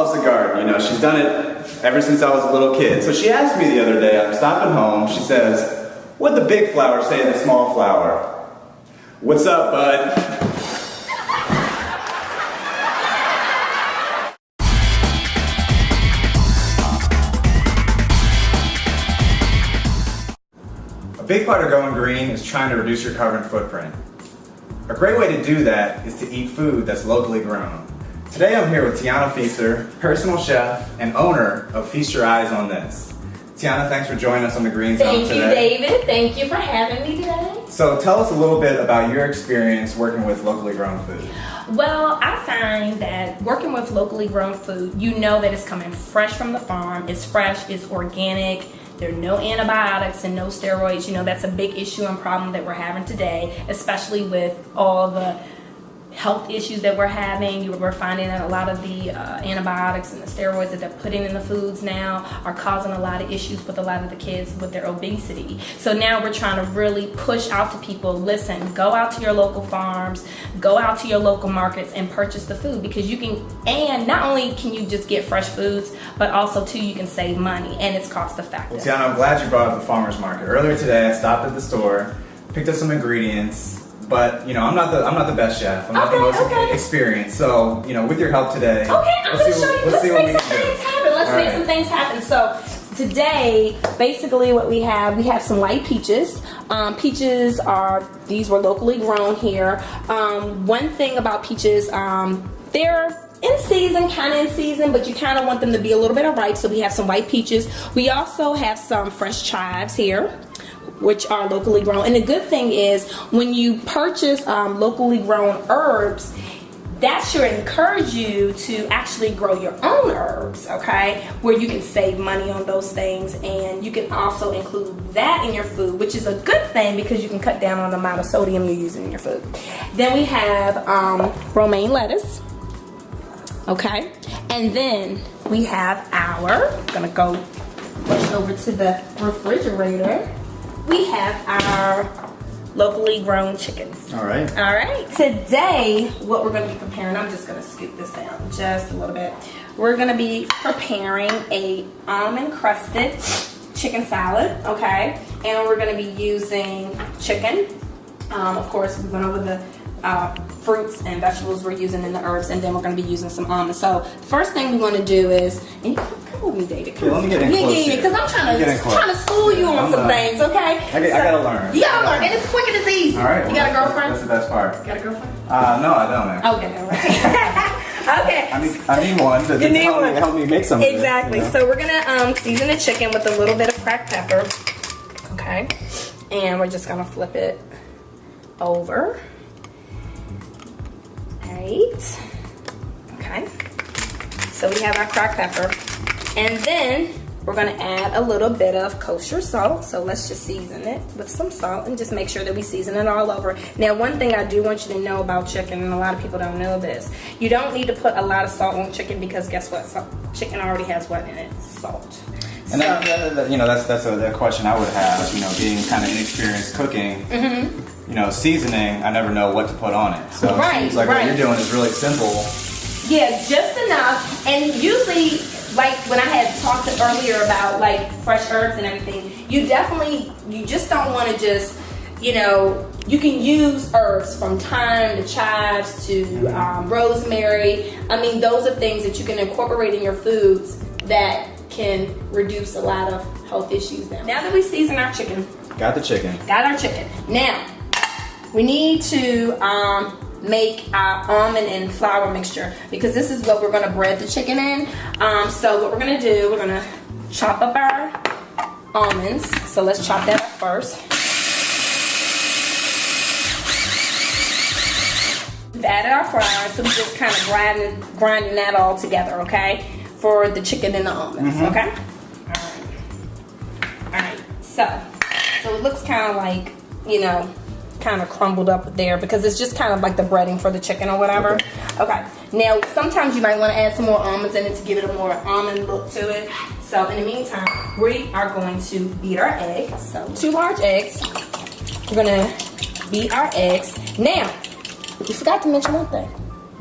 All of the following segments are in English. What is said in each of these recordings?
loves the garden. You know, she's done it ever since I was a little kid. So she asked me the other day, I'm stopping home, she says, what'd the big flower say to the small flower? What's up, bud? A big part of going green is trying to reduce your carbon footprint. A great way to do that is to eat food that's locally grown. Today I'm here with Tiana Feaster, personal chef and owner of Feast Your Eyes on This. Tiana, thanks for joining us on the Green Zone today. Thank you, David. Thank you for having me today. So tell us a little bit about your experience working with locally grown food. Well, I find that working with locally grown food, you know that it's coming fresh from the farm. It's fresh, it's organic. There are no antibiotics and no steroids. You know, that's a big issue and problem that we're having today, especially with all the health issues that we're having. We're finding that a lot of the antibiotics and the steroids that they're putting in the foods now are causing a lot of issues with a lot of the kids with their obesity. So now we're trying to really push out to people, listen, go out to your local farms, go out to your local markets and purchase the food, because you can, and not only can you just get fresh foods, but also too, you can save money and it's cost effective. Well, Tiana, I'm glad you brought up the farmer's market. Earlier today I stopped at the store, picked up some ingredients, but you know, I'm not the best chef. I'm not the most experienced. So, you know, with your help today, I'm gonna show you. Let's make some things happen. Let's make some things happen. So today, basically what we have some white peaches. Peaches these were locally grown here. One thing about peaches, they're in season, kind of in season, but you kind of want them to be a little bit ripe. So we have some white peaches. We also have some fresh chives here, which are locally grown. And the good thing is, when you purchase locally grown herbs, that should encourage you to actually grow your own herbs, okay? Where you can save money on those things, and you can also include that in your food, which is a good thing because you can cut down on the amount of sodium you're using in your food. Then we have romaine lettuce, okay? And then we have I'm gonna go rush over to the refrigerator. We have our locally grown chickens. All right. Today, what we're going to be preparing, I'm just going to scoop this down just a little bit. We're going to be preparing a almond crusted chicken salad, okay? And we're going to be using chicken. Of course, we went over the fruits and vegetables we're using in the herbs, and then we're going to be using some almonds. So the first thing we want to do is, and you come with me, David. Let me get in close. Because I'm trying to school you on some things, okay? I gotta learn. You gotta learn, and it's quick and it's easy. All right. You got a girlfriend? That's the best part. Got a girlfriend? No, I don't actually. Okay, all right. Okay. I need one to help me make something. Exactly. You know? So we're gonna season the chicken with a little bit of cracked pepper. Okay. And we're just gonna flip it over. Right. Okay. So we have our cracked pepper. And then we're gonna add a little bit of kosher salt. So let's just season it with some salt and just make sure that we season it all over. Now, one thing I do want you to know about chicken, and a lot of people don't know this, you don't need to put a lot of salt on chicken, because guess what? Chicken already has what in it? Salt. And that's a question I would have, you know, being kind of inexperienced cooking. You know, seasoning, I never know what to put on it. So it seems like what you're doing is really simple. Yeah, just enough. And usually, like when I had talked earlier about like fresh herbs and everything, you just don't want to just, you know, you can use herbs from thyme to chives to rosemary. I mean, those are things that you can incorporate in your foods that can reduce a lot of health issues now. Now that we season our chicken. Got the chicken. Got our chicken. Now, we need to make our almond and flour mixture, because this is what we're going to bread the chicken in. So what we're going to do, we're going to chop up our almonds. So let's chop that up first. We've added our flour, so we're just kind of grinding that all together, okay? For the chicken and the almonds, okay? All right. So it looks kind of like, you know, kind of crumbled up there, because it's just kind of like the breading for the chicken or whatever. Okay. Now, sometimes you might want to add some more almonds in it to give it a more almond look to it. So in the meantime, we are going to beat our eggs. So 2 large eggs. We're going to beat our eggs. Now, we forgot to mention one thing.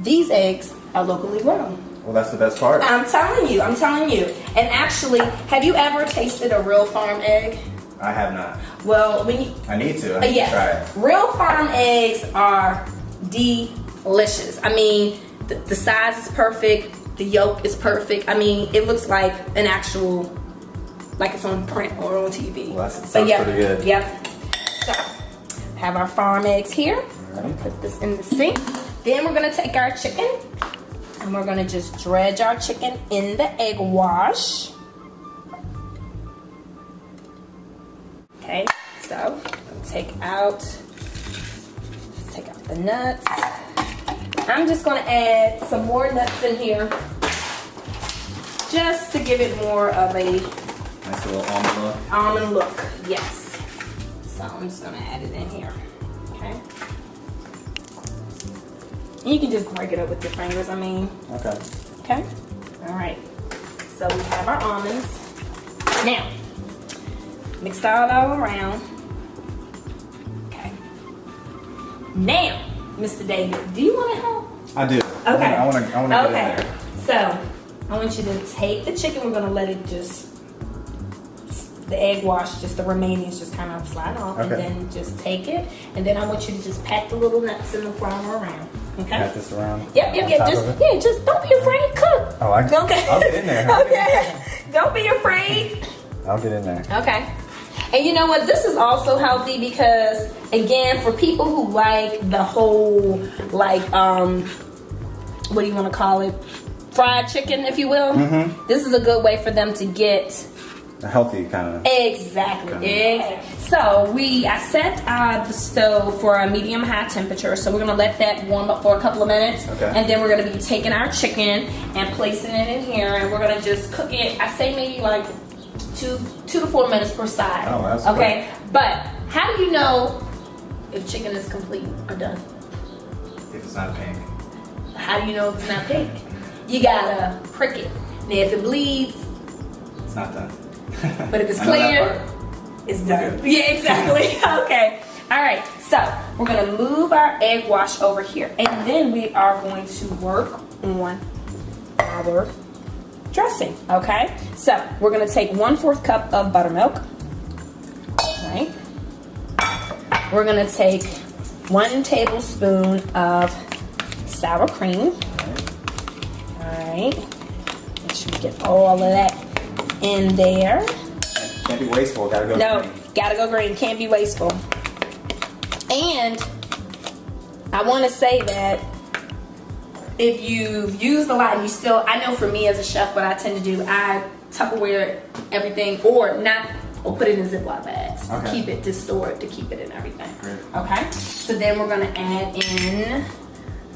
These eggs are locally grown. Well, that's the best part. I'm telling you. And actually, have you ever tasted a real farm egg? I have not. Well, when you... I need to. I need to try it. Real farm eggs are delicious. I mean, the size is perfect. The yolk is perfect. I mean, it looks like an actual, like it's on print or on TV. Well, that sounds pretty good. Yep. So, have our farm eggs here. Right. Put this in the sink. Then we're gonna take our chicken and we're gonna just dredge our chicken in the egg wash. Okay, so take out the nuts. I'm just gonna add some more nuts in here just to give it more of a nice little almond look. Almond look, yes. So I'm just gonna add it in here, okay? And you can just break it up with your fingers, I mean. Okay. Okay, all right. So we have our almonds. Now, mix that all around. Okay. Now, Mr. David, do you want to help? I do. Okay. I want to get in there. So, I want you to take the chicken. We're going to let it just, the egg wash, just the remaining is just kind of slide off. Okay. And then just take it. And then I want you to just pat the little nuts in the flour around. Okay? Pat this around. Yep. Just don't be afraid. Cook. Oh, okay. I'll get in there. Okay. Don't be afraid. I'll get in there. Okay. And you know what? This is also healthy because, again, for people who like the whole, like, what do you want to call it? Fried chicken, if you will. Mm-hmm. This is a good way for them to get a healthy kind of. Exactly. So I set the stove for a medium-high temperature. So we're gonna let that warm up for a couple of minutes, okay. And then we're gonna be taking our chicken and placing it in here, and we're gonna just cook it. I say maybe like 2 to 4 minutes per side. Oh, that's okay. Quick. But how do you know if chicken is complete or done? If it's not pink. How do you know if it's not pink? You gotta prick it. Now, if it bleeds, it's not done. But if it's clear, it's done. Yeah, exactly. Okay. All right. So we're gonna move our egg wash over here, and then we are going to work on our dressing. Okay. So we're gonna take 1/4 cup of buttermilk. Right. We're gonna take 1 tablespoon of sour cream. All right. Make sure we get all of that in there. Can't be wasteful. Gotta go green. Gotta go green. Can't be wasteful. And I want to say that if you've used a lot and you still, I know for me as a chef, what I tend to do, I Tupperware everything or put it in Ziploc bags. Okay. Keep it, to store it, to keep it in everything. Great. Okay. So then we're gonna add in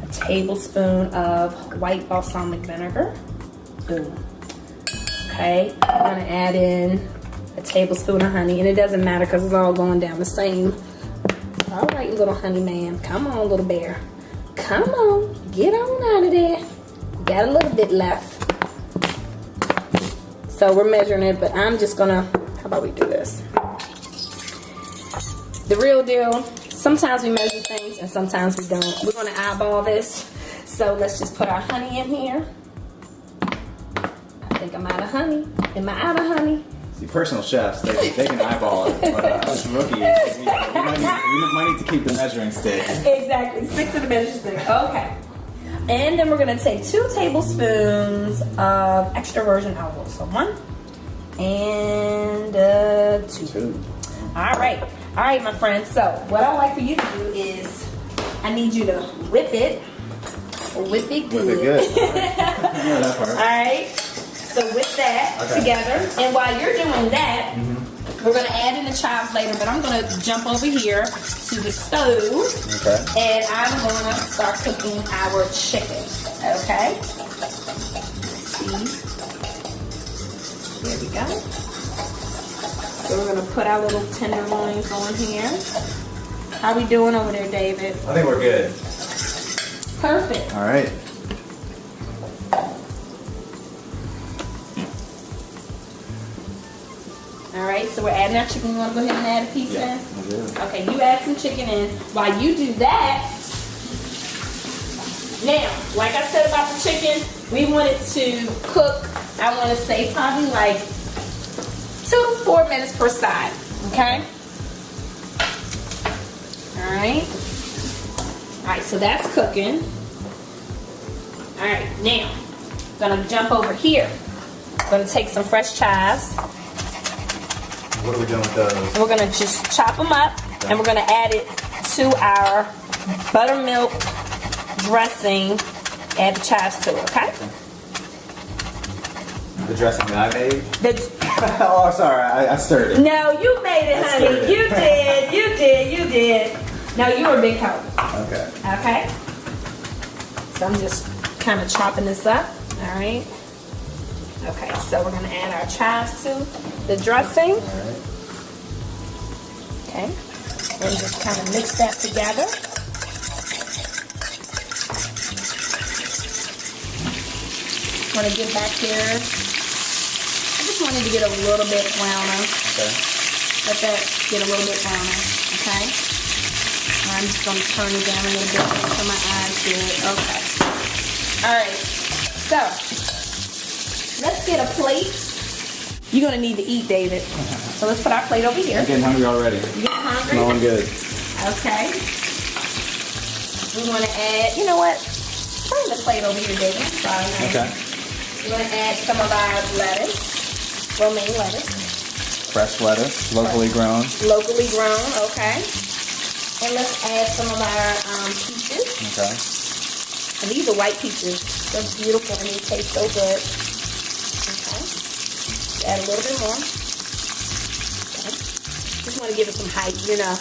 a tablespoon of white balsamic vinegar. Boom. Okay, I'm gonna add in a tablespoon of honey, and it doesn't matter because it's all going down the same. All right, little honey man, come on, little bear. Come on, get on out of there. Got a little bit left. So we're measuring it, but I'm just gonna, how about we do this? The real deal, sometimes we measure things and sometimes we don't. We're gonna eyeball this. So let's just put our honey in here. I think I'm out of honey. Am I out of honey? See, personal chefs, they can eyeball it, but us rookies, we might need to keep the measuring stick. Exactly, stick to the measuring stick. Okay. And then we're gonna take 2 tablespoons of extra virgin olive oil. So 1 and 2. All right, my friends. So what I like for you to do is, I need you to whip it good. Whip it good. Yeah, that part. All right. So with that together, and while you're doing that, we're gonna add in the chives later, but I'm gonna jump over here to the stove, and I'm gonna start cooking our chicken. Okay. See, there we go. So we're gonna put our little tenderloins on here. How we doing over there, David? I think we're good. Perfect. All right. Alright, so we're adding our chicken. You want to go ahead and add a piece in? I do. Okay, you add some chicken in. While you do that, now, like I said about the chicken, We want it to cook, I want to say probably like 2 to 4 minutes per side, okay? All right, so that's cooking. All right, now, I'm gonna jump over here. I'm gonna take some fresh chives. What are we doing with those? And we're gonna just chop them up, and we're gonna add it to our buttermilk dressing. Add the chives to it, okay? The dressing that I made? The, Oh, sorry, I stirred it. no, you made it, honey. stirred it. You did. No, you were a big help. Okay. Okay? So I'm just kind of chopping this up. All right. Okay, so we're gonna add our chives to the dressing. All right. Okay. And just kind of mix that together. Want to get back here. I just wanted to get a little bit browner. Okay. Let that get a little bit browner. Okay. I'm just going to turn it down a little bit so my eyes good. Okay. All right. So let's get a plate. You're going to need to eat, David. So let's put our plate over here. I'm getting hungry already. You getting hungry? Smelling good. Okay. We want to add, you know what? Turn the plate over here, David. Sorry. Okay. We're going to add some of our lettuce, romaine lettuce. Fresh lettuce, locally grown. Locally grown, okay. And let's add some of our peaches. Okay. And these are white peaches. They're beautiful and they taste so good. Okay. Add a little bit more. Okay. Just want to give it some height, you know.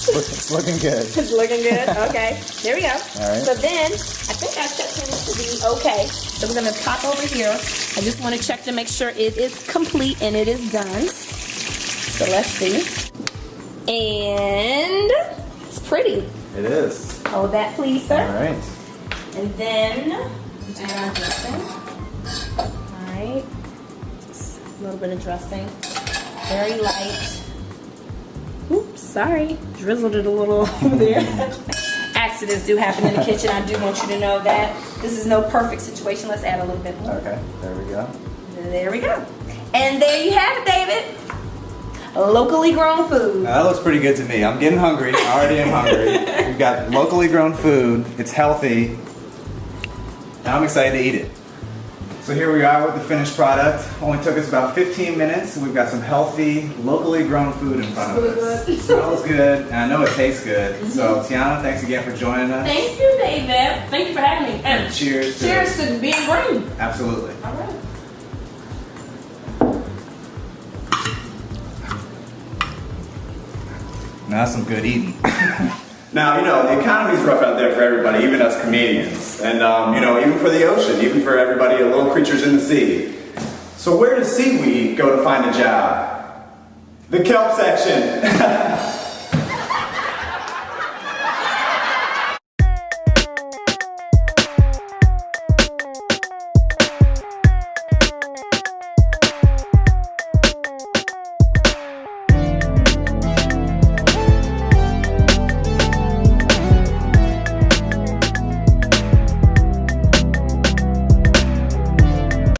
It's looking good. It's looking good. Okay. There we go. All right. So then, I think our chutney should be okay. So we're going to pop over here. I just want to check to make sure it is complete and it is done. So let's see. And it's pretty. It is. Hold that, please, sir. All right. And then add our dressing. All right. Just a little bit of dressing. Very light. Oops, sorry. Drizzled it a little over there. Accidents do happen in the kitchen. I do want you to know that. This is no perfect situation. Let's add a little bit more. Okay, there we go. There we go. And there you have it, David. Locally grown food. Now, that looks pretty good to me. I'm getting hungry. I already am hungry. We've got locally grown food. It's healthy. And I'm excited to eat it. So here we are with the finished product. Only took us about 15 minutes. We've got some healthy, locally grown food in front of us. It smells good, and I know it tastes good. Mm-hmm. So Tiana, thanks again for joining us. Thank you, David. Thank you for having me. And cheers. Cheers to being green. Absolutely. All right. Now that's some good eating. Now, you know, the economy's rough out there for everybody, even us comedians. And, you know, even for the ocean, even for everybody, little creatures in the sea. So where does seaweed go to find a job? The kelp section.